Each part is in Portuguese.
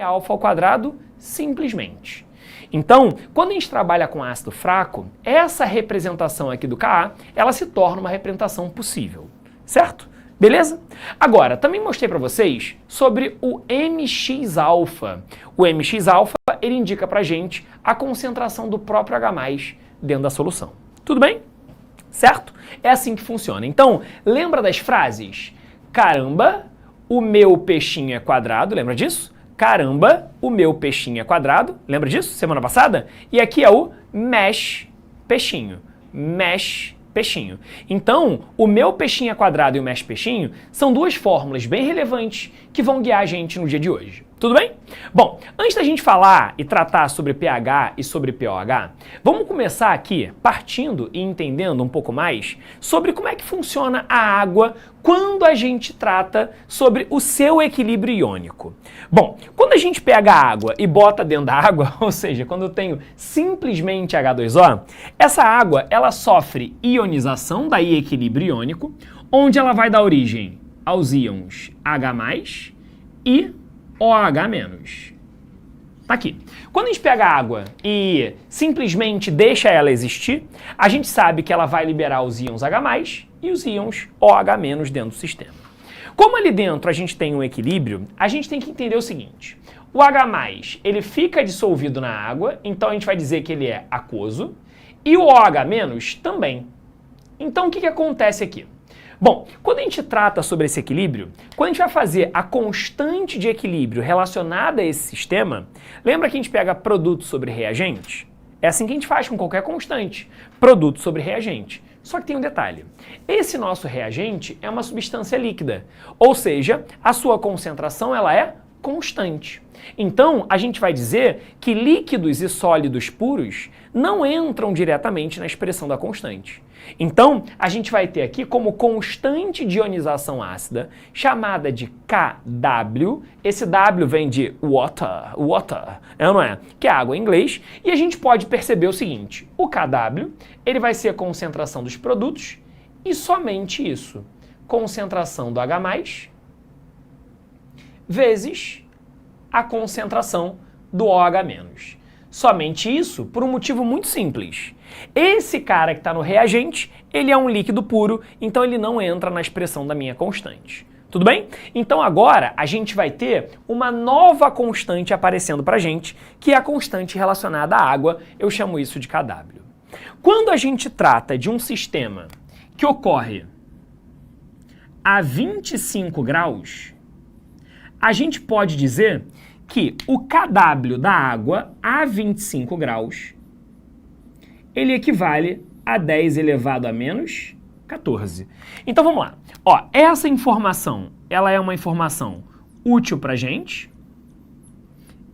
alfa ao quadrado simplesmente. Então, quando a gente trabalha com ácido fraco, essa representação aqui do Ka, ela se torna uma representação possível, certo? Beleza? Agora, também mostrei para vocês sobre o Mx-alfa. O Mx-alfa, ele indica pra gente a concentração do próprio H+ dentro da solução. Tudo bem? Certo? É assim que funciona. Então, lembra das frases? Caramba, o meu peixinho é quadrado, lembra disso? Caramba, o meu peixinho é quadrado, lembra disso? Semana passada? E aqui é o mesh peixinho, mesh peixinho. Então, o meu peixinho é quadrado e o mesh peixinho são duas fórmulas bem relevantes que vão guiar a gente no dia de hoje. Tudo bem? Bom, antes da gente falar e tratar sobre pH e sobre pOH, vamos começar aqui partindo e entendendo um pouco mais sobre como é que funciona a água quando a gente trata sobre o seu equilíbrio iônico. Bom, quando a gente pega a água e bota dentro da água, ou seja, quando eu tenho simplesmente H2O, essa água ela sofre ionização, daí equilíbrio iônico, onde ela vai dar origem aos íons H+ e OH-. Tá aqui. Quando a gente pega a água e simplesmente deixa ela existir, a gente sabe que ela vai liberar os íons H+ e os íons OH- dentro do sistema. Como ali dentro a gente tem um equilíbrio, a gente tem que entender o seguinte. O H+, ele fica dissolvido na água, então a gente vai dizer que ele é aquoso, e o OH- também. Então o que acontece aqui? Bom, quando a gente trata sobre esse equilíbrio, quando a gente vai fazer a constante de equilíbrio relacionada a esse sistema, lembra que a gente pega produto sobre reagente? É assim que a gente faz com qualquer constante, produto sobre reagente. Só que tem um detalhe, esse nosso reagente é uma substância líquida, ou seja, a sua concentração ela é constante. Então, a gente vai dizer que líquidos e sólidos puros não entram diretamente na expressão da constante. Então, a gente vai ter aqui como constante de ionização ácida, chamada de Kw, esse W vem de water, é ou não é? Que é água em inglês, e a gente pode perceber o seguinte, o Kw, ele vai ser a concentração dos produtos, e somente isso, concentração do H+, vezes a concentração do OH-. Somente isso por um motivo muito simples. Esse cara que está no reagente, ele é um líquido puro, então ele não entra na expressão da minha constante. Tudo bem? Então agora a gente vai ter uma nova constante aparecendo para a gente, que é a constante relacionada à água, eu chamo isso de Kw. Quando a gente trata de um sistema que ocorre a 25 graus, a gente pode dizer que o Kw da água a 25 graus, ele equivale a 10 elevado a menos 14. Então vamos lá. Ó, essa informação, ela é uma informação útil para a gente.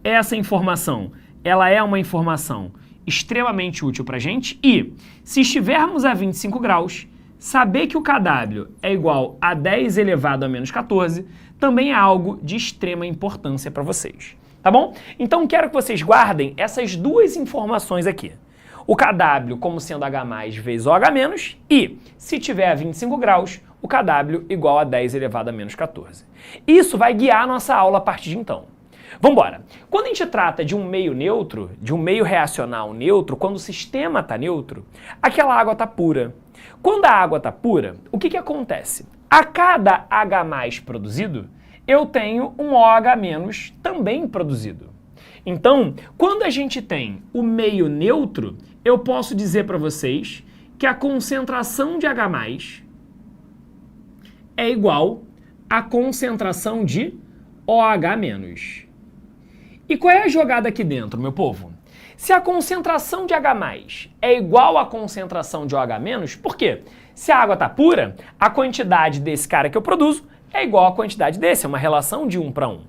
Essa informação, ela é uma informação extremamente útil para a gente. E se estivermos a 25 graus, saber que o Kw é igual a 10 elevado a menos 14 também é algo de extrema importância para vocês, tá bom? Então quero que vocês guardem essas duas informações aqui. O Kw como sendo H+ vezes OH- e, se tiver a 25 graus, o Kw igual a 10 elevado a menos 14. Isso vai guiar a nossa aula a partir de então. Vamos embora. Quando a gente trata de um meio neutro, de um meio reacional neutro, quando o sistema está neutro, aquela água está pura. Quando a água está pura, o que acontece? A cada H+ produzido, eu tenho um OH- também produzido. Então, quando a gente tem o meio neutro, eu posso dizer para vocês que a concentração de H+ é igual à concentração de OH-. E qual é a jogada aqui dentro, meu povo? Se a concentração de H+ é igual à concentração de OH-, por quê? Se a água está pura, a quantidade desse cara que eu produzo é igual à quantidade desse, é uma relação de 1 para 1.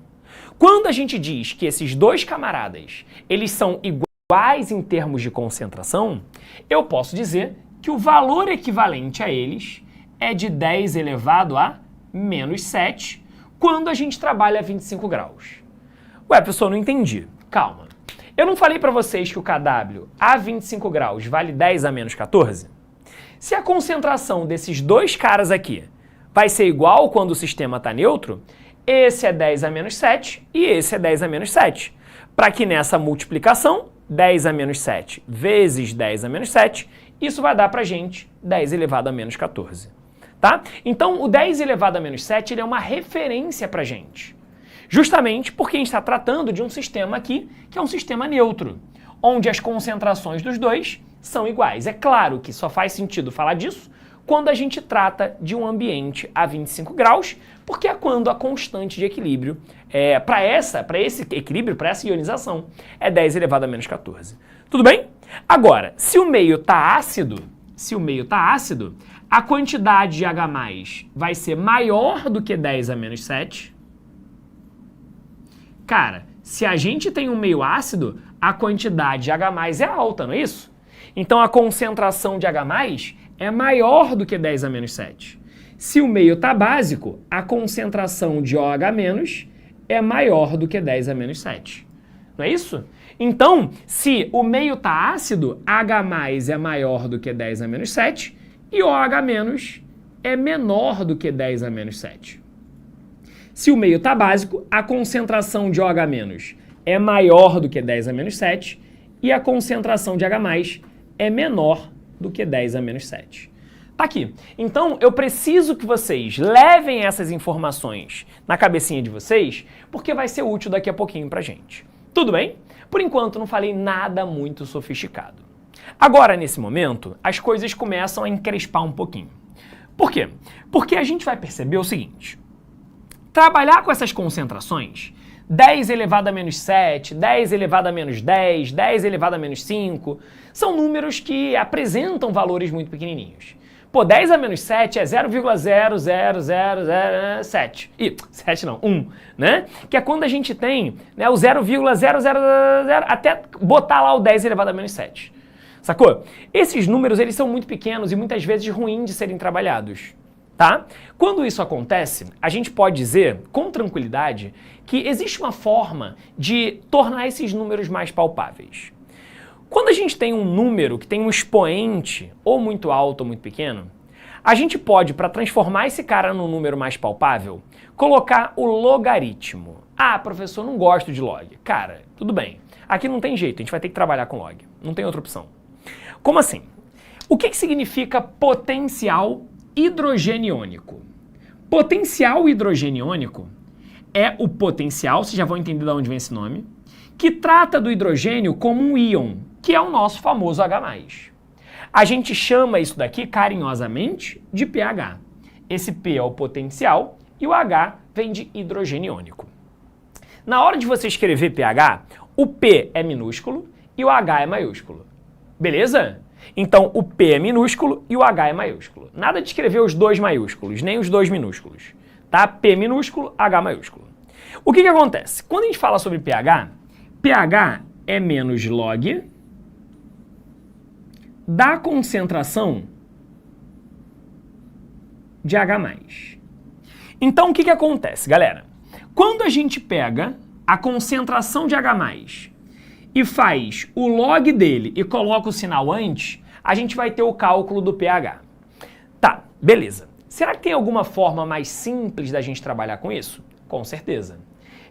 Quando a gente diz que esses dois camaradas, eles são iguais em termos de concentração, eu posso dizer que o valor equivalente a eles é de 10 elevado a menos 7, quando a gente trabalha a 25 graus. Ué, pessoal, não entendi. Calma. Eu não falei para vocês que o Kw a 25 graus vale 10 a menos 14? Se a concentração desses dois caras aqui vai ser igual quando o sistema está neutro, esse é 10 a menos 7 e esse é 10 a menos 7. Para que nessa multiplicação, 10 a menos 7 vezes 10 a menos 7, isso vai dar para a gente 10 elevado a menos 14. Tá? Então, o 10 elevado a menos 7 ele é uma referência para a gente. Justamente porque a gente está tratando de um sistema aqui, que é um sistema neutro, onde as concentrações dos dois são iguais. É claro que só faz sentido falar disso quando a gente trata de um ambiente a 25 graus, porque é quando a constante de equilíbrio, para esse equilíbrio, para essa ionização, é 10 elevado a menos 14. Tudo bem? Agora, se o meio está ácido, a quantidade de H+, vai ser maior do que 10 a menos 7. Cara, se a gente tem um meio ácido, a quantidade de H+ é alta, não é isso? Então a concentração de H+ é maior do que 10 a menos 7. Se o meio está básico, a concentração de OH- é maior do que 10 a menos 7. Não é isso? Então, se o meio está ácido, H+ é maior do que 10 a menos 7 e OH- é menor do que 10 a menos 7. Se o meio está básico, a concentração de OH- é maior do que 10 a menos 7 e a concentração de H+ é menor do que 10 a menos 7. Tá aqui. Então, eu preciso que vocês levem essas informações na cabecinha de vocês, porque vai ser útil daqui a pouquinho pra gente. Tudo bem? Por enquanto, não falei nada muito sofisticado. Agora, nesse momento, as coisas começam a encrespar um pouquinho. Por quê? Porque a gente vai perceber o seguinte. Trabalhar com essas concentrações, 10 elevado a menos 7, 10 elevado a menos 10, 10 elevado a menos 5, são números que apresentam valores muito pequenininhos. Pô, 10 a menos 7 é 0,00007. Ih, 7 não, 1, né? Que é quando a gente tem, né, o 0,000 até botar lá o 10 elevado a menos 7. Sacou? Esses números, eles são muito pequenos e muitas vezes ruins de serem trabalhados. Tá? Quando isso acontece, a gente pode dizer, com tranquilidade, que existe uma forma de tornar esses números mais palpáveis. Quando a gente tem um número que tem um expoente ou muito alto ou muito pequeno, a gente pode, para transformar esse cara num número mais palpável, colocar o logaritmo. Ah, professor, não gosto de log. Cara, tudo bem. Aqui não tem jeito, a gente vai ter que trabalhar com log. Não tem outra opção. Como assim? O que significa potencial hidrogeniônico? Potencial hidrogeniônico é o potencial, vocês já vão entender de onde vem esse nome, que trata do hidrogênio como um íon, que é o nosso famoso H+. A gente chama isso daqui carinhosamente de pH. Esse P é o potencial e o H vem de hidrogeniônico. Na hora de você escrever pH, o P é minúsculo e o H é maiúsculo. Beleza? Então, o P é minúsculo e o H é maiúsculo. Nada de escrever os dois maiúsculos, nem os dois minúsculos. Tá? P minúsculo, H maiúsculo. O que acontece? Quando a gente fala sobre pH, pH é menos log da concentração de H+. Então, o que acontece, galera? Quando a gente pega a concentração de H+, e faz o log dele e coloca o sinal antes, a gente vai ter o cálculo do pH. Tá, beleza. Será que tem alguma forma mais simples da gente trabalhar com isso? Com certeza.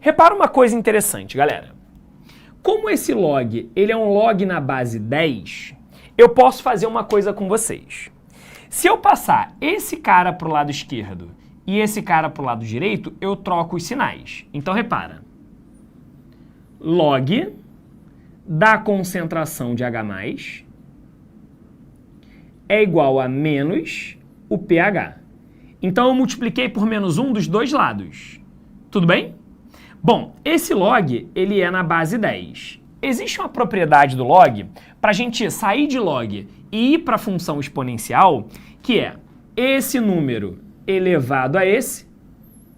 Repara uma coisa interessante, galera. Como esse log, ele é um log na base 10, eu posso fazer uma coisa com vocês. Se eu passar esse cara para o lado esquerdo e esse cara para o lado direito, eu troco os sinais. Então, repara. Log da concentração de H+ é igual a menos o pH. Então, eu multipliquei por menos 1 dos dois lados. Tudo bem? Bom, esse log, ele é na base 10. Existe uma propriedade do log para a gente sair de log e ir para a função exponencial, que é esse número elevado a esse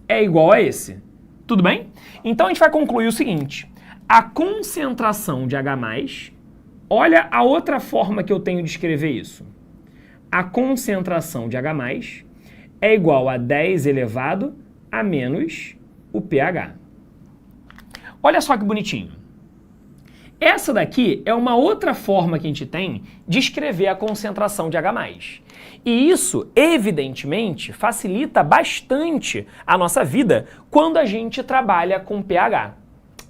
é igual a esse. Tudo bem? Então, a gente vai concluir o seguinte. A concentração de H+, olha a outra forma que eu tenho de escrever isso. A concentração de H+ é igual a 10 elevado a menos o pH. Olha só que bonitinho. Essa daqui é uma outra forma que a gente tem de escrever a concentração de H+. E isso, evidentemente, facilita bastante a nossa vida quando a gente trabalha com pH.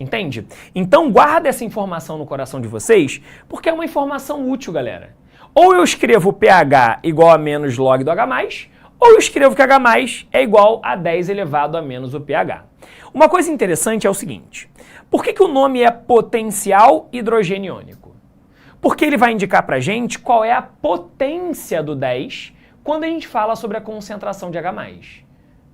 Entende? Então guarda essa informação no coração de vocês, porque é uma informação útil, galera. Ou eu escrevo pH igual a menos log do H+, ou eu escrevo que H+ é igual a 10 elevado a menos o pH. Uma coisa interessante é o seguinte, por que o nome é potencial hidrogênio iônico? Porque ele vai indicar pra gente qual é a potência do 10 quando a gente fala sobre a concentração de H+.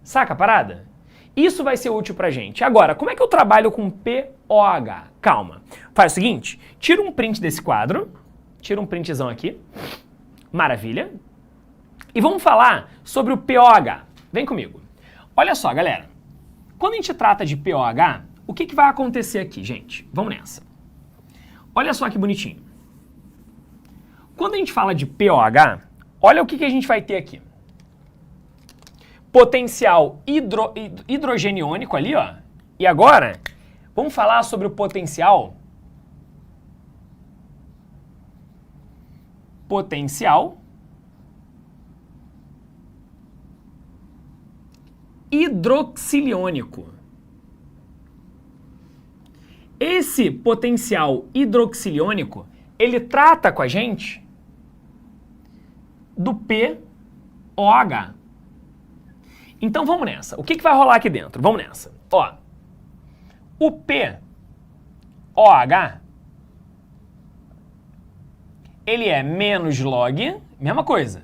Saca a parada? Isso vai ser útil pra gente. Agora, como é que eu trabalho com POH? Calma. Faz o seguinte, tira um print desse quadro, tira um printzão aqui, maravilha, e vamos falar sobre o POH. Vem comigo. Olha só, galera, quando a gente trata de POH, o que vai acontecer aqui, gente? Vamos nessa. Olha só que bonitinho. Quando a gente fala de POH, olha o que a gente vai ter aqui. Potencial hidrogênio iônico ali, ó. E agora, vamos falar sobre o potencial hidroxiliônico. Esse potencial hidroxiliônico, ele trata com a gente do POH. Então vamos nessa. O que vai rolar aqui dentro? Vamos nessa. Ó, o POH, ele é menos log, mesma coisa,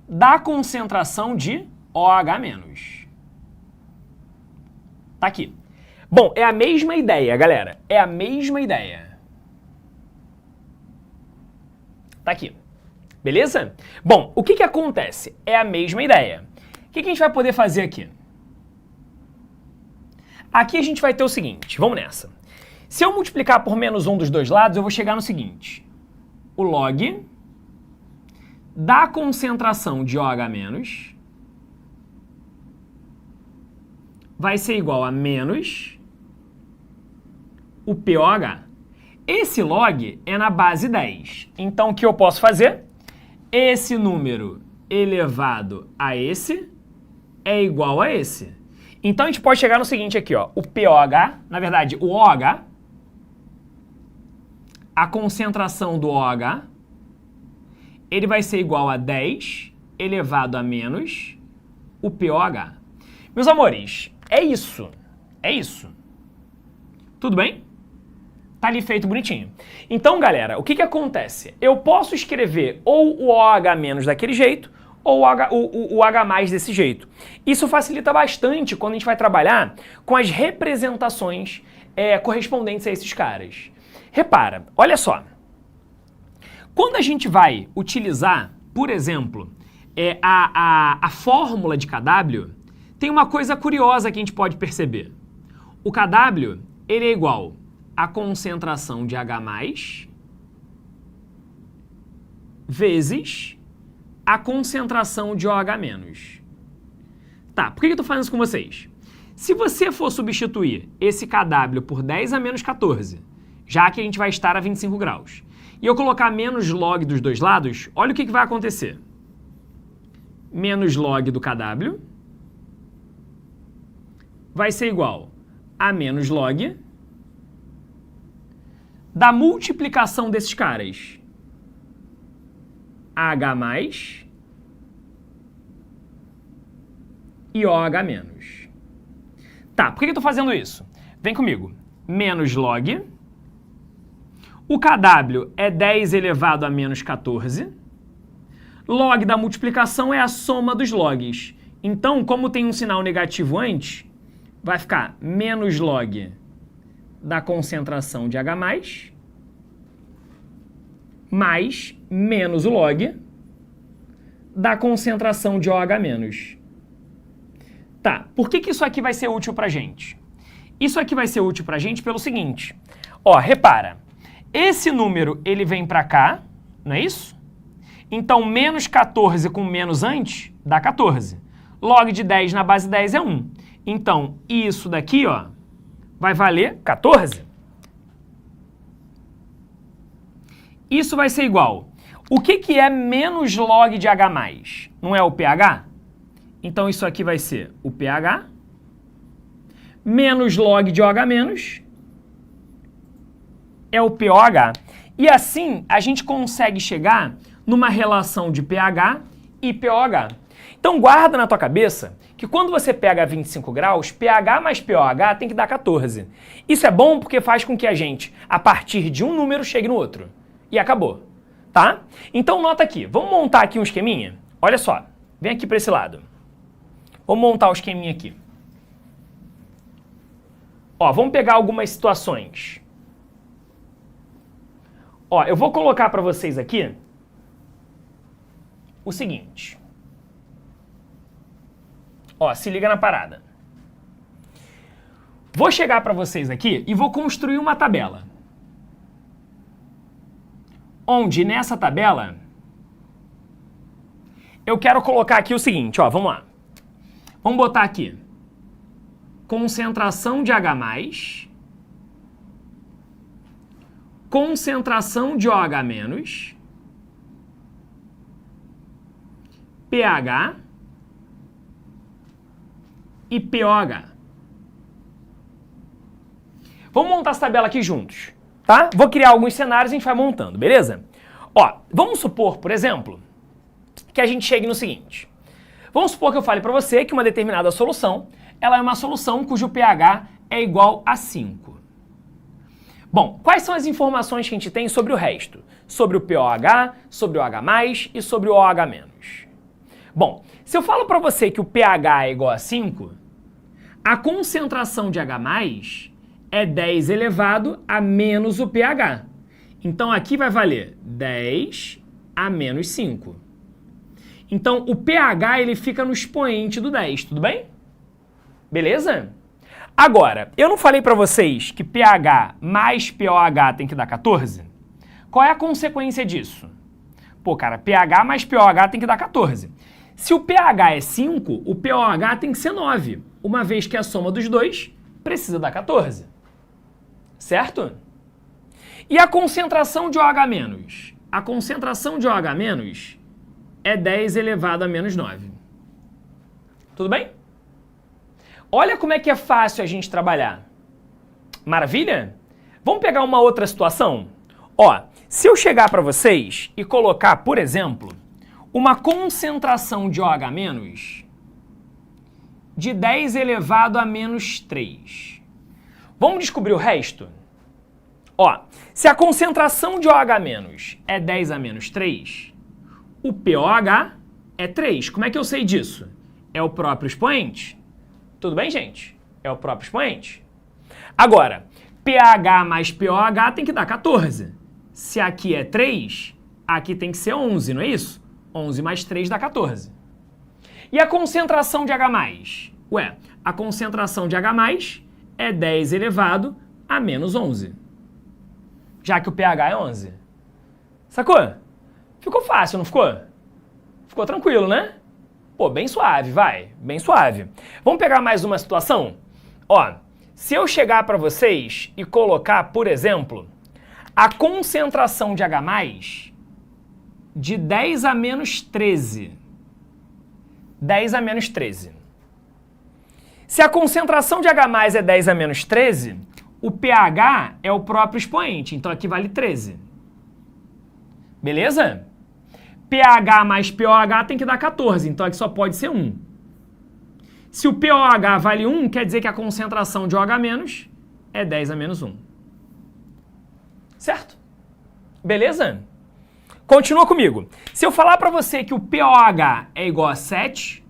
da concentração de OH-. Tá aqui. Bom, é a mesma ideia, galera. É a mesma ideia. Tá aqui. Beleza? Bom, o que acontece? É a mesma ideia. O que a gente vai poder fazer aqui? Aqui a gente vai ter o seguinte, vamos nessa. Se eu multiplicar por menos 1 dos dois lados, eu vou chegar no seguinte. O log da concentração de OH- vai ser igual a menos o POH. Esse log é na base 10. Então, o que eu posso fazer? Esse número elevado a esse é igual a esse. Então, a gente pode chegar no seguinte aqui, ó. O POH, na verdade, o OH, a concentração do OH, ele vai ser igual a 10 elevado a menos o POH. Meus amores, é isso. É isso. Tudo bem? Tá ali feito bonitinho. Então, galera, o que acontece? Eu posso escrever ou o OH- daquele jeito, ou o H+ desse jeito. Isso facilita bastante quando a gente vai trabalhar com as representações correspondentes a esses caras. Repara, olha só. Quando a gente vai utilizar, por exemplo, a fórmula de Kw, tem uma coisa curiosa que a gente pode perceber. O Kw, ele é igual a concentração de H+ vezes a concentração de OH-. Tá, por que eu estou fazendo isso com vocês? Se você for substituir esse Kw por 10 a menos 14, já que a gente vai estar a 25 graus, e eu colocar menos log dos dois lados, olha o que vai acontecer. Menos log do Kw vai ser igual a menos log da multiplicação desses caras. H+ e OH-. Tá, por que eu estou fazendo isso? Vem comigo. Menos log. O Kw é 10 elevado a menos 14. Log da multiplicação é a soma dos logs. Então, como tem um sinal negativo antes, vai ficar menos log da concentração de H+, mais menos o log da concentração de OH-. Tá, por que isso aqui vai ser útil pra gente? Isso aqui vai ser útil pra gente pelo seguinte. Ó, repara, esse número ele vem pra cá, não é isso? Então, menos 14 com menos antes dá 14. Log de 10 na base 10 é 1. Então, isso daqui, ó, vai valer 14. isso vai ser igual. O que é menos log de H+? Não é o pH? Então isso aqui vai ser o pH menos log de OH- é o pOH. E assim a gente consegue chegar numa relação de pH e pOH. Então guarda na tua cabeça que quando você pega 25 graus, pH mais pOH tem que dar 14. Isso é bom porque faz com que a gente, a partir de um número, chegue no outro. E acabou, tá? Então nota aqui, vamos montar aqui um esqueminha? Olha só, vem aqui para esse lado. Vamos montar o esqueminha aqui. Ó, vamos pegar algumas situações. Ó, eu vou colocar para vocês aqui o seguinte. Ó, se liga na parada. Vou chegar para vocês aqui e vou construir uma tabela. Onde nessa tabela eu quero colocar aqui o seguinte, ó, vamos lá. Vamos botar aqui concentração de H+, concentração de OH-, pH e pOH. Vamos montar essa tabela aqui juntos, tá? Vou criar alguns cenários e a gente vai montando, beleza? Ó, vamos supor, por exemplo, que a gente chegue no seguinte. Vamos supor que eu fale para você que uma determinada solução, ela é uma solução cujo pH é igual a 5. Bom, quais são as informações que a gente tem sobre o resto? Sobre o pOH, sobre o H+, e sobre o OH-. Bom, se eu falo para você que o pH é igual a 5, a concentração de H+ é 10 elevado a menos o pH. Então aqui vai valer 10 a menos 5. Então o pH ele fica no expoente do 10, tudo bem? Beleza? Agora, eu não falei para vocês que pH mais pOH tem que dar 14? Qual é a consequência disso? Pô, cara, pH mais pOH tem que dar 14. Se o pH é 5, o pOH tem que ser 9, uma vez que a soma dos dois precisa dar 14. Certo? E a concentração de OH-? A concentração de OH- é 10 elevado a menos 9. Tudo bem? Olha como é que é fácil a gente trabalhar. Maravilha? Vamos pegar uma outra situação? Ó, se eu chegar para vocês e colocar, por exemplo, uma concentração de OH- de 10 elevado a menos 3. Vamos descobrir o resto? Ó, se a concentração de OH- é 10 a menos 3, o pOH é 3. Como é que eu sei disso? É o próprio expoente. Tudo bem, gente? É o próprio expoente. Agora, pH mais pOH tem que dar 14. Se aqui é 3, aqui tem que ser 11, não é isso? 11 mais 3 dá 14. E a concentração de H+? Ué, a concentração de H+ é 10 elevado a menos 11. Já que o pH é 11. Sacou? Ficou fácil, não ficou? Ficou tranquilo, né? Pô, bem suave, vai. Bem suave. Vamos pegar mais uma situação? Ó, se eu chegar para vocês e colocar, por exemplo, a concentração de H+ de 10 a menos 13. 10 a menos 13. Se a concentração de H+ é 10 a menos 13, o pH é o próprio expoente, então aqui vale 13. Beleza? pH mais pOH tem que dar 14, então aqui só pode ser 1. Se o pOH vale 1, quer dizer que a concentração de OH- é 10 a menos 1. Certo? Beleza? Continua comigo. Se eu falar para você que o pOH é igual a 7,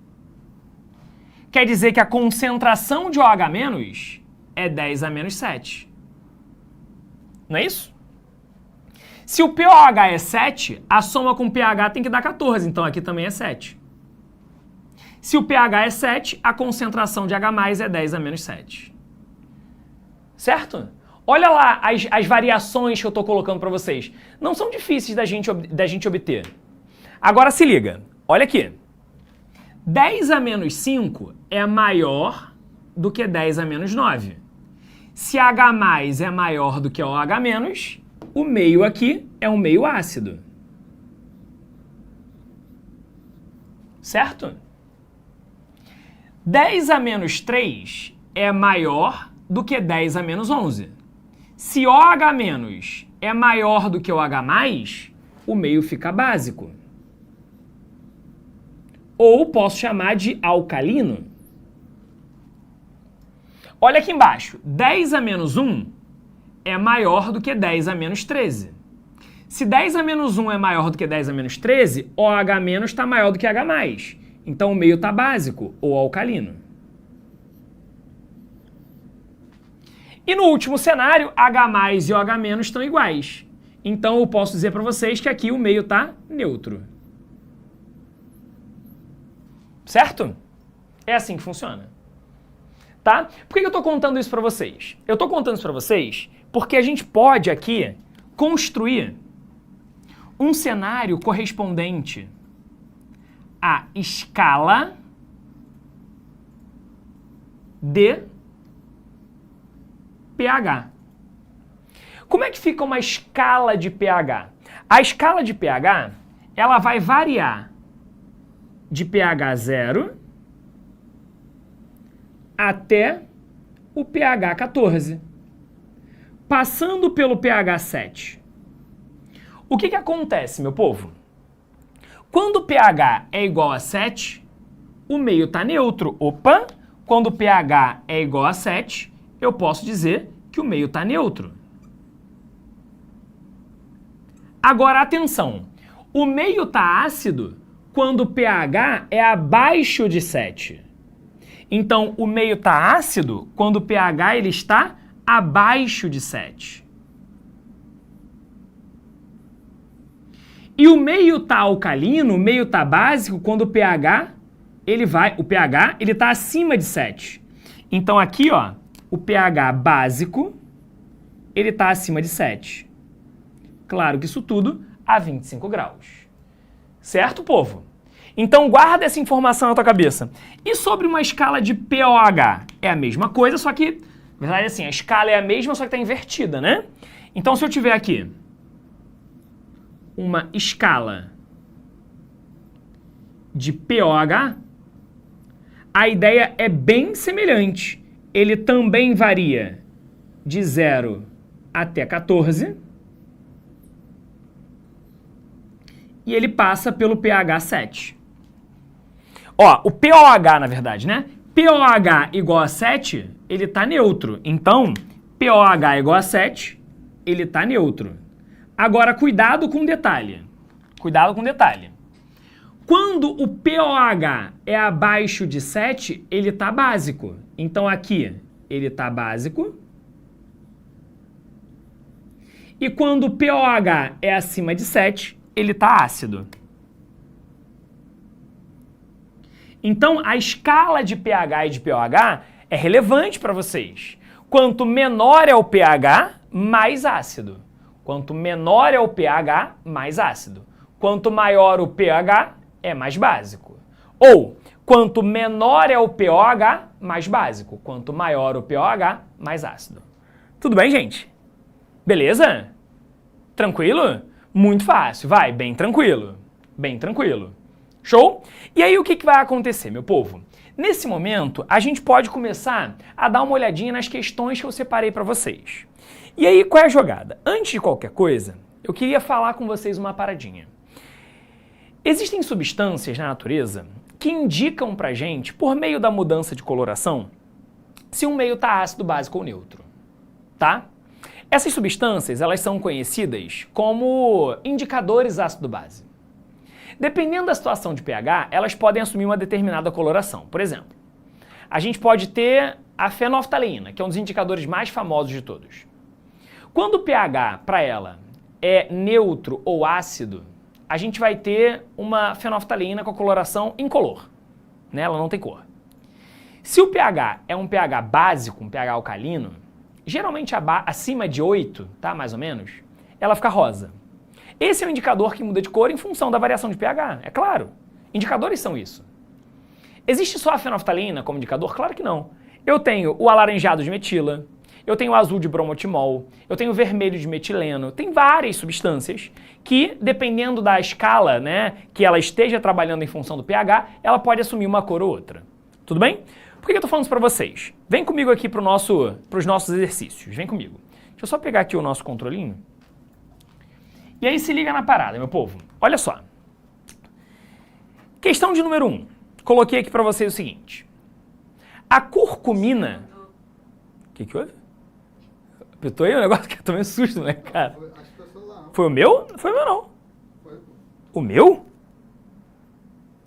quer dizer que a concentração de OH- é 10 a menos 7. Não é isso? Se o pOH é 7, a soma com o pH tem que dar 14, então aqui também é 7. Se o pH é 7, a concentração de H+ é 10 a menos 7. Certo? Olha lá as variações que eu estou colocando para vocês. Não são difíceis da gente obter. Agora se liga, olha aqui. 10 a menos 5 é maior do que 10 a menos 9. Se H+ é maior do que OH-, o meio aqui é um meio ácido. Certo? 10 a menos 3 é maior do que 10 a menos 11. Se OH- é maior do que OH+, o meio fica básico. Ou posso chamar de alcalino. Olha aqui embaixo, 10 a menos 1 é maior do que 10 a menos 13. Se 10 a menos 1 é maior do que 10 a menos 13, OH- está maior do que H+. Então o meio está básico, ou alcalino. E no último cenário, H+ e OH- estão iguais. Então eu posso dizer para vocês que aqui o meio está neutro. Certo? É assim que funciona. Tá? Por que eu estou contando isso para vocês? Eu estou contando isso para vocês porque a gente pode aqui construir um cenário correspondente à escala de pH. Como é que fica uma escala de pH? A escala de pH, ela vai variar de pH 0 até o pH 14, passando pelo pH 7. O que acontece, meu povo? Quando o pH é igual a 7, o meio está neutro. Opa! Quando o pH é igual a 7, eu posso dizer que o meio está neutro. Agora, atenção. O meio está ácido quando o pH é abaixo de 7. Então, o meio está ácido quando o pH ele está abaixo de 7. E o meio está alcalino, o meio está básico quando o pH ele está acima de 7. Então, aqui, ó, o pH básico ele está acima de 7. Claro que isso tudo a 25 graus. Certo, povo? Então, guarda essa informação na tua cabeça. E sobre uma escala de pOH? É a mesma coisa, só que, na verdade, assim, a escala é a mesma, só que está invertida, né? Então, se eu tiver aqui uma escala de pOH, a ideia é bem semelhante. Ele também varia de 0 até 14. E ele passa pelo pH 7. Ó, o pOH, na verdade, né? pOH igual a 7, ele está neutro. Então, pOH igual a 7, ele está neutro. Agora, cuidado com um detalhe. Cuidado com um detalhe. Quando o pOH é abaixo de 7, ele está básico. Então, aqui, ele está básico. E quando o pOH é acima de 7, ele está ácido. Então, a escala de pH e de pOH é relevante para vocês. Quanto menor é o pH, mais ácido. Quanto menor é o pH, mais ácido. Quanto maior o pH, é mais básico. Ou, quanto menor é o pOH, mais básico. Quanto maior o pOH, mais ácido. Tudo bem, gente? Beleza? Tranquilo? Muito fácil. Vai, bem tranquilo. Bem tranquilo. Show? E aí o que vai acontecer, meu povo? Nesse momento, a gente pode começar a dar uma olhadinha nas questões que eu separei para vocês. E aí, qual é a jogada? Antes de qualquer coisa, eu queria falar com vocês uma paradinha. Existem substâncias na natureza que indicam pra gente, por meio da mudança de coloração, se um meio está ácido, básico ou neutro. Tá? Essas substâncias, elas são conhecidas como indicadores ácido-base. Dependendo da situação de pH, elas podem assumir uma determinada coloração. Por exemplo, a gente pode ter a fenolftaleína, que é um dos indicadores mais famosos de todos. Quando o pH para ela é neutro ou ácido, a gente vai ter uma fenolftaleína com a coloração incolor, né? Ela não tem cor. Se o pH é um pH básico, um pH alcalino, geralmente acima de 8, tá, mais ou menos, ela fica rosa. Esse é um indicador que muda de cor em função da variação de pH, é claro. Indicadores são isso. Existe só a fenolftaleína como indicador? Claro que não. Eu tenho o alaranjado de metila, eu tenho azul de bromotimol, eu tenho vermelho de metileno, tem várias substâncias que, dependendo da escala, né, que ela esteja trabalhando em função do pH, ela pode assumir uma cor ou outra. Tudo bem? Por que eu estou falando isso para vocês? Vem comigo aqui para os nossos exercícios, vem comigo. Deixa eu só pegar aqui o nosso controlinho. E aí se liga na parada, meu povo. Olha só. Questão de número 1. Coloquei aqui para vocês o seguinte. A curcumina... O que houve? Apertou aí o negócio que eu tomei um susto, né, cara? Acho que foi o celular. Foi o meu? Não foi o meu, não. Foi. O meu?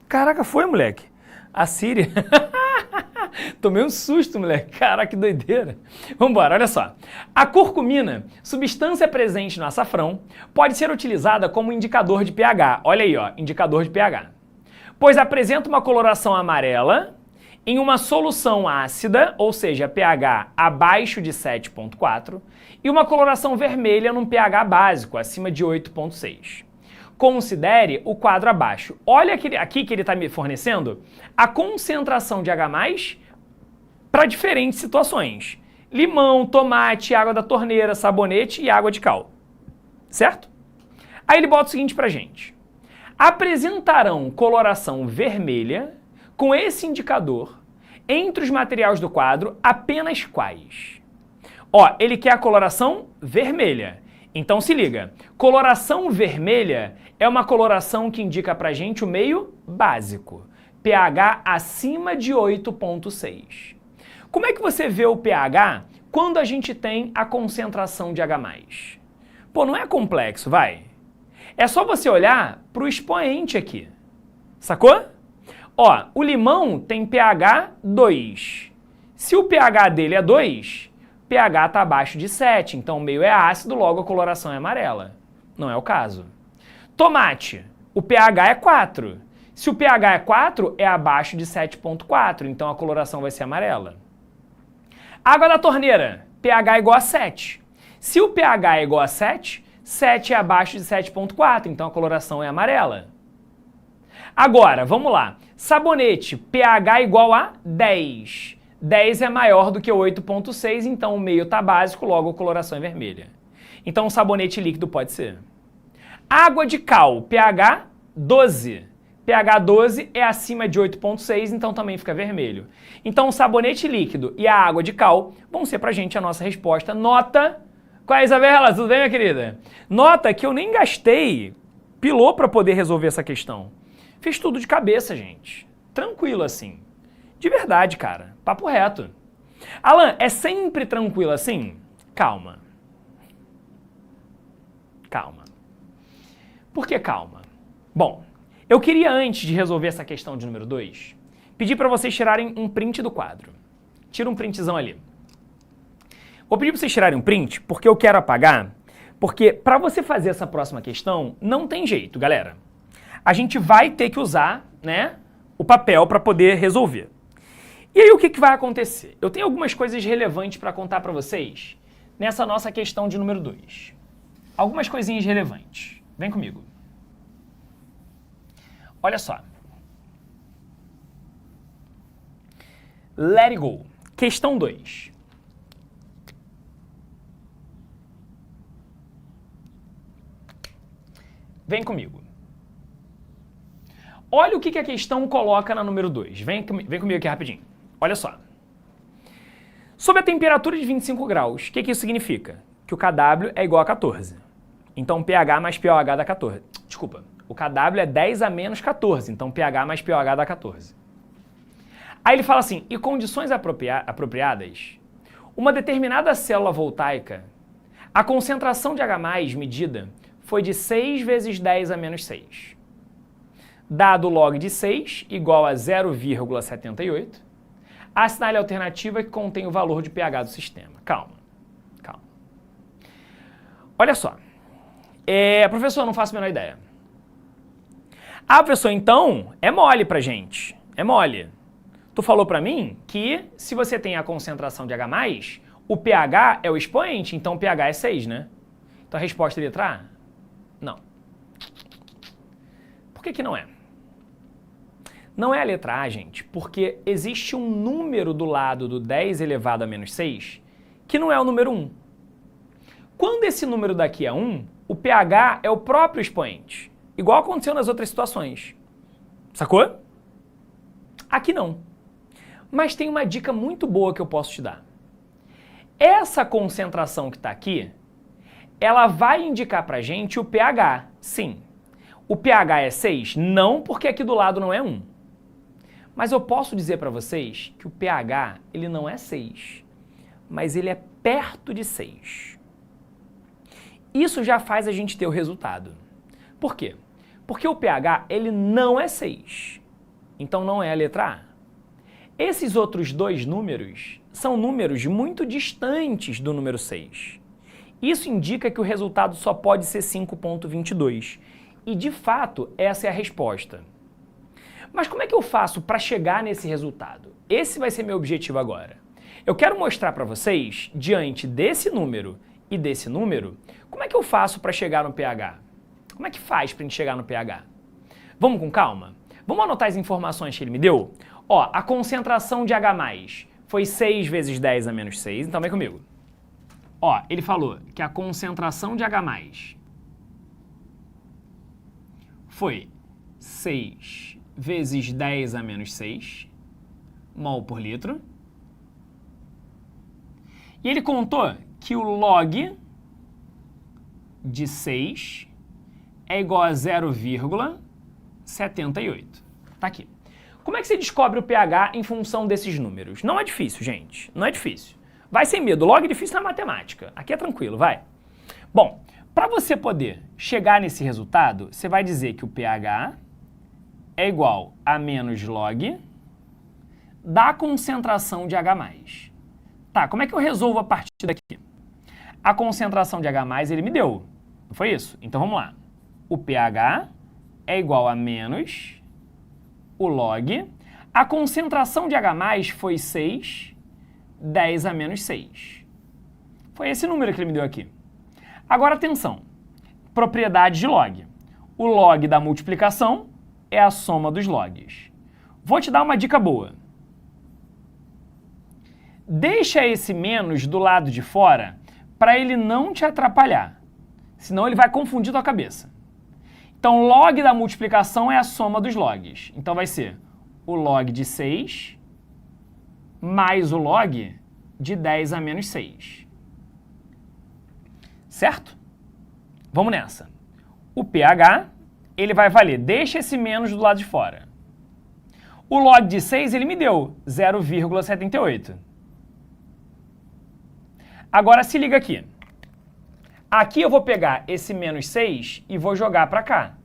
Caraca, foi, moleque. A Siri. Tomei um susto, moleque. Caraca, que doideira. Vambora, olha só. A curcumina, substância presente no açafrão, pode ser utilizada como indicador de pH. Olha aí, ó, indicador de pH. Pois apresenta uma coloração amarela em uma solução ácida, ou seja, pH abaixo de 7,4, e uma coloração vermelha num pH básico, acima de 8,6. Considere o quadro abaixo. Olha aqui que ele está me fornecendo a concentração de H+, para diferentes situações. Limão, tomate, água da torneira, sabonete e água de cal. Certo? Aí ele bota o seguinte pra gente. Apresentarão coloração vermelha com esse indicador entre os materiais do quadro apenas quais? Ó, ele quer a coloração vermelha. Então se liga, coloração vermelha é uma coloração que indica pra gente o meio básico, pH acima de 8,6. Como é que você vê o pH quando a gente tem a concentração de H+? Pô, não é complexo, vai. É só você olhar pro expoente aqui, sacou? Ó, o limão tem pH 2. Se o pH dele é 2, pH está abaixo de 7, então o meio é ácido, logo a coloração é amarela. Não é o caso. Tomate, o pH é 4. Se o pH é 4, é abaixo de 7,4, então a coloração vai ser amarela. Água da torneira, pH igual a 7. Se o pH é igual a 7, 7 é abaixo de 7,4, então a coloração é amarela. Agora, vamos lá. Sabonete, pH igual a 10. 10 é maior do que 8,6, então o meio está básico, logo a coloração é vermelha. Então o sabonete líquido pode ser. Água de cal, pH 12. pH 12 é acima de 8,6, então também fica vermelho. Então o sabonete líquido e a água de cal vão ser pra gente a nossa resposta. Nota... Qual é, Isabela? Tudo bem, minha querida? Nota que eu nem gastei pilô para poder resolver essa questão. Fiz tudo de cabeça, gente. Tranquilo assim. De verdade, cara. Papo reto. Alan, é sempre tranquilo assim? Calma. Calma. Por que calma? Bom, eu queria, antes de resolver essa questão de número 2, pedir para vocês tirarem um print do quadro. Tira um printzão ali. Vou pedir para vocês tirarem um print, porque eu quero apagar, porque para você fazer essa próxima questão, não tem jeito, galera. A gente vai ter que usar, né, o papel para poder resolver. E aí o que vai acontecer? Eu tenho algumas coisas relevantes para contar para vocês nessa nossa questão de número 2. Algumas coisinhas relevantes. Vem comigo. Olha só. Let it go. Questão 2. Vem comigo. Olha o que a questão coloca na número 2. Vem comigo aqui rapidinho. Olha só. Sob a temperatura de 25 graus, o que isso significa? Que o KW é igual a 14. Então pH mais pOH dá 14. Desculpa. O KW é 10 a menos 14. Então pH mais pOH dá 14. Aí ele fala assim, e condições apropriadas, uma determinada célula voltaica, a concentração de H+, medida, foi de 6 vezes 10 a menos 6. Dado log de 6 igual a 0,78, assinale a alternativa que contém o valor de pH do sistema. Calma, calma. Olha só. Professor, não faço a menor ideia. Ah, professor, então é mole pra gente. É mole. Tu falou pra mim que se você tem a concentração de H+, o pH é o expoente, então o pH é 6, né? Então a resposta é letra A? Não. Por que não é? Não é a letra A, gente, porque existe um número do lado do 10 elevado a menos 6 que não é o número 1. Quando esse número daqui é 1, o pH é o próprio expoente, igual aconteceu nas outras situações. Sacou? Aqui não. Mas tem uma dica muito boa que eu posso te dar. Essa concentração que está aqui, ela vai indicar para a gente o pH, sim. O pH é 6? Não, porque aqui do lado não é 1. Mas eu posso dizer para vocês que o pH ele não é 6, mas ele é perto de 6. Isso já faz a gente ter o resultado. Por quê? Porque o pH ele não é 6, então não é a letra A. Esses outros dois números são números muito distantes do número 6. Isso indica que o resultado só pode ser 5,22. E, de fato, essa é a resposta. Mas como é que eu faço para chegar nesse resultado? Esse vai ser meu objetivo agora. Eu quero mostrar para vocês, diante desse número e desse número, como é que eu faço para chegar no pH? Como é que faz para a gente chegar no pH? Vamos com calma? Vamos anotar as informações que ele me deu? Ó, a concentração de H+, foi 6 vezes 10 a menos 6, então vem comigo. Ó, ele falou que a concentração de H+ foi 6 vezes 10 a menos 6 mol por litro. E ele contou que o log de 6 é igual a 0,78. Tá aqui. Como é que você descobre o pH em função desses números? Não é difícil, gente. Não é difícil. Vai sem medo. Log é difícil na matemática. Aqui é tranquilo, vai. Bom, para você poder chegar nesse resultado, você vai dizer que o pH é igual a menos log da concentração de H+. Tá, como é que eu resolvo a partir daqui? A concentração de H+, ele me deu. Não foi isso? Então vamos lá. O pH é igual a menos o log. A concentração de H+ foi 6, 10 a menos 6. Foi esse número que ele me deu aqui. Agora atenção, propriedade de log. O log da multiplicação é a soma dos logs. Vou te dar uma dica boa. Deixa esse menos do lado de fora para ele não te atrapalhar, senão ele vai confundir tua cabeça. Então, log da multiplicação é a soma dos logs. Então, vai ser o log de 6 mais o log de 10 a menos 6. Certo? Vamos nessa. O pH, ele vai valer, deixa esse menos do lado de fora. O log de 6, ele me deu 0,78. Agora, se liga aqui. Aqui eu vou pegar esse menos 6 e vou jogar para cá.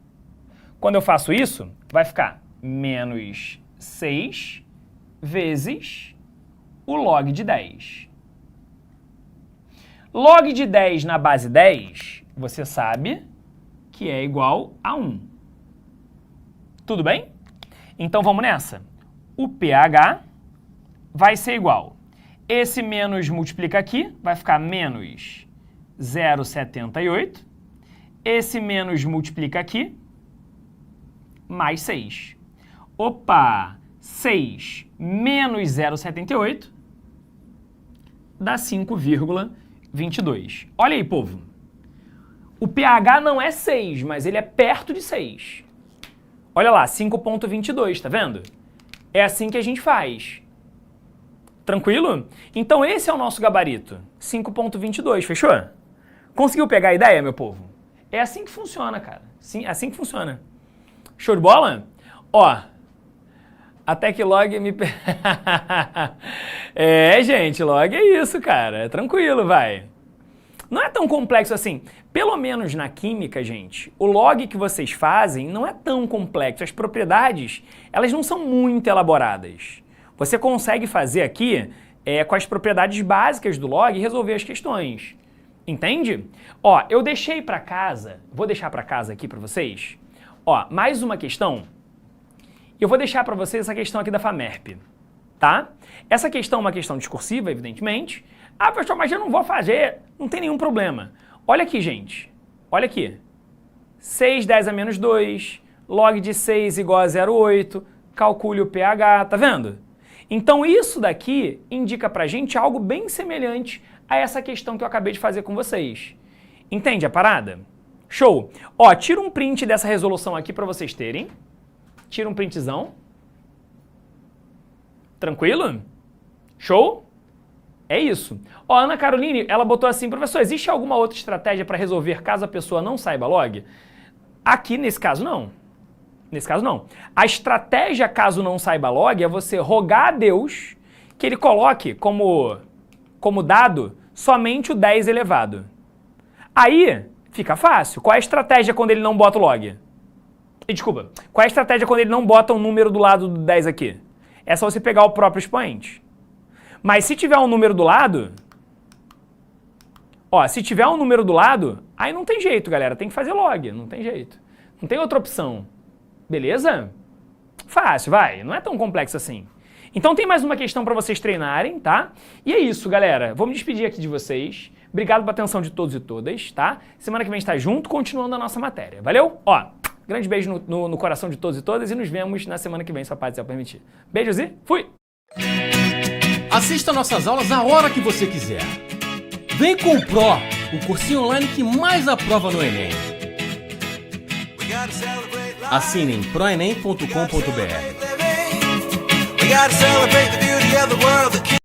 Quando eu faço isso, vai ficar menos 6 vezes o log de 10. Log de 10 na base 10, você sabe que é igual a 1. Tudo bem? Então vamos nessa. O pH vai ser igual. Esse menos multiplica aqui, vai ficar menos 0,78. Esse menos multiplica aqui, mais 6. Opa! 6 menos 0,78 dá 5,22. Olha aí, povo. O pH não é 6, mas ele é perto de 6. Olha lá, 5,22, tá vendo? É assim que a gente faz. Tranquilo? Então esse é o nosso gabarito, 5,22, fechou? Conseguiu pegar a ideia, meu povo? É assim que funciona, cara. Sim, é assim que funciona. Show de bola? Ó, até que log me... É, gente, log é isso, cara. É tranquilo, vai. Não é tão complexo assim. Pelo menos na química, gente, o log que vocês fazem não é tão complexo. As propriedades, elas não são muito elaboradas. Você consegue fazer aqui com as propriedades básicas do log e resolver as questões. Entende? Ó, eu deixei para casa, vou deixar para casa aqui para vocês, ó, mais uma questão. Eu vou deixar para vocês essa questão aqui da FAMERP, tá? Essa questão é uma questão discursiva, evidentemente. Ah, professor, mas eu não vou fazer. Não tem nenhum problema. Olha aqui, gente. Olha aqui. 6, 10 a menos 2, log de 6 igual a 0,8, calcule o pH, tá vendo? Então isso daqui indica pra gente algo bem semelhante a essa questão que eu acabei de fazer com vocês. Entende a parada? Show! Ó, tira um print dessa resolução aqui para vocês terem. Tira um printzão. Tranquilo? Show? É isso. Ó, a Ana Caroline, ela botou assim, professor, existe alguma outra estratégia para resolver caso a pessoa não saiba log? Aqui, nesse caso, não. Nesse caso, não. A estratégia, caso não saiba log, é você rogar a Deus que ele coloque como dado somente o 10 elevado. Aí, fica fácil. Qual é a estratégia quando ele não bota o log? Desculpa. Qual é a estratégia quando ele não bota um número do lado do 10 aqui? É só você pegar o próprio expoente. Mas se tiver um número do lado... Ó, se tiver um número do lado, aí não tem jeito, galera. Tem que fazer log, não tem jeito. Não tem outra opção. Beleza? Fácil, vai. Não é tão complexo assim. Então tem mais uma questão para vocês treinarem, tá? E é isso, galera. Vou me despedir aqui de vocês. Obrigado pela atenção de todos e todas, tá? Semana que vem a gente tá junto, continuando a nossa matéria. Valeu? Ó, grande beijo no coração de todos e todas e nos vemos na semana que vem, se a paz permitir. Beijos e fui! Assista nossas aulas a hora que você quiser. Vem com o Pro, o cursinho online que mais aprova no Enem. Assine em proenem.com.br. We gotta celebrate the beauty of the world that